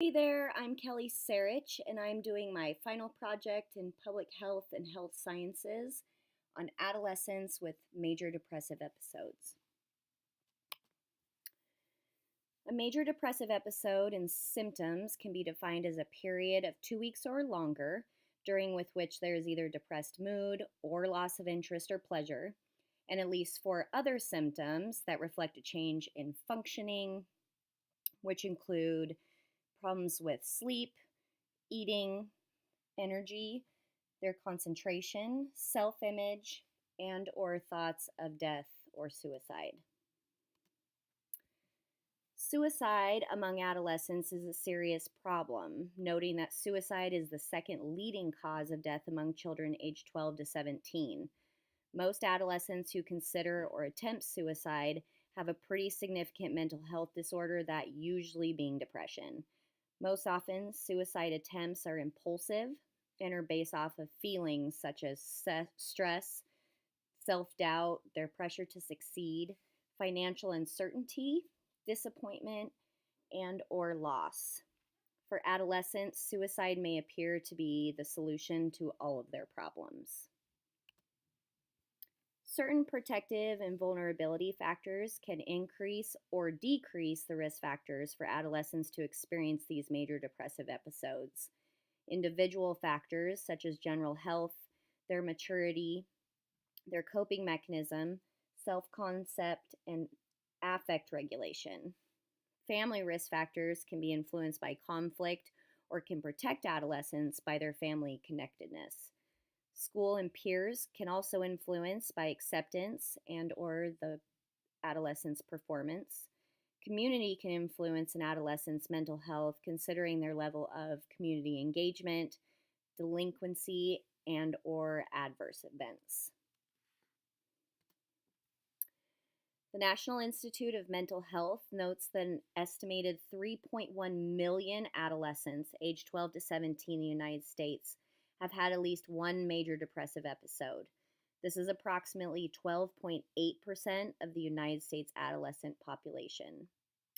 Hey there, I'm Kelly Sarich, and I'm doing my final project in public health and health sciences on adolescents with major depressive episodes. A major depressive episode and symptoms can be defined as a period of 2 weeks or longer, during which there is either depressed mood or loss of interest or pleasure, and at least 4 other symptoms that reflect a change in functioning, which include problems with sleep, eating, energy, their concentration, self-image, and or thoughts of death or suicide. Suicide among adolescents is a serious problem, noting that suicide is the second leading cause of death among children aged 12 to 17. Most adolescents who consider or attempt suicide have a pretty significant mental health disorder, that usually being depression. Most often, suicide attempts are impulsive and are based off of feelings such as stress, self-doubt, their pressure to succeed, financial uncertainty, disappointment, and or loss. For adolescents, suicide may appear to be the solution to all of their problems. Certain protective and vulnerability factors can increase or decrease the risk factors for adolescents to experience these major depressive episodes. Individual factors such as general health, their maturity, their coping mechanism, self-concept, and affect regulation. Family risk factors can be influenced by conflict or can protect adolescents by their family connectedness. School and peers can also influence by acceptance and or the adolescent's performance. Community can influence an adolescent's mental health, considering their level of community engagement, delinquency, and or adverse events. The National Institute of Mental Health notes that an estimated 3.1 million adolescents aged 12 to 17 in the United States have had at least one major depressive episode. This is approximately 12.8% of the United States adolescent population.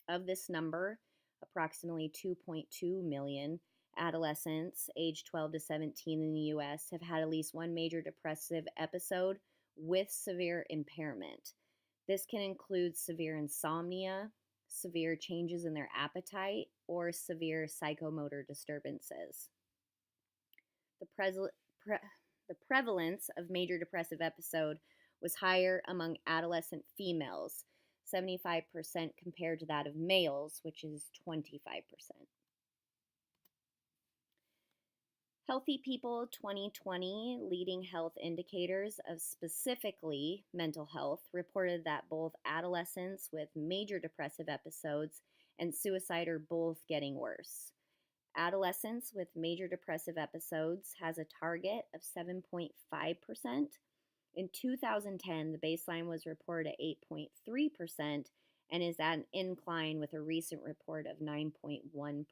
Of this number, approximately 2.2 million adolescents aged 12 to 17 in the U.S. have had at least one major depressive episode with severe impairment. This can include severe insomnia, severe changes in their appetite, or severe psychomotor disturbances. The prevalence of major depressive episode was higher among adolescent females, 75% compared to that of males, which is 25%. Healthy People 2020 leading health indicators of specifically mental health reported that both adolescents with major depressive episodes and suicide are both getting worse. Adolescents with major depressive episodes has a target of 7.5%. In 2010, the baseline was reported at 8.3% and is at an incline with a recent report of 9.1%.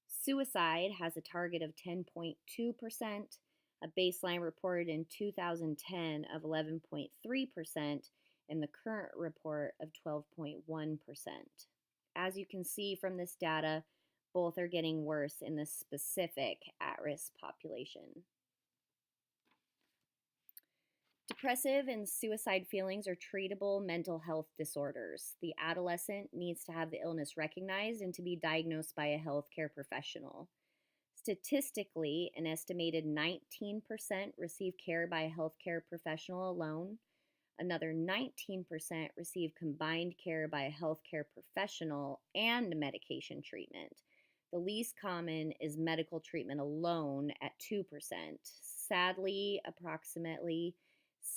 Suicide has a target of 10.2%, a baseline reported in 2010 of 11.3%, and the current report of 12.1%. As you can see from this data, both are getting worse in the specific at-risk population. Depressive and suicide feelings are treatable mental health disorders. The adolescent needs to have the illness recognized and to be diagnosed by a healthcare professional. Statistically, an estimated 19% receive care by a healthcare professional alone. Another 19% receive combined care by a healthcare professional and medication treatment. The least common is medical treatment alone at 2%. Sadly, approximately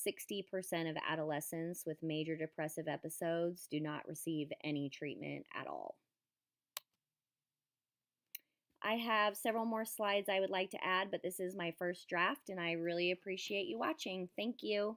60% of adolescents with major depressive episodes do not receive any treatment at all. I have several more slides I would like to add, but this is my first draft, and I really appreciate you watching. Thank you.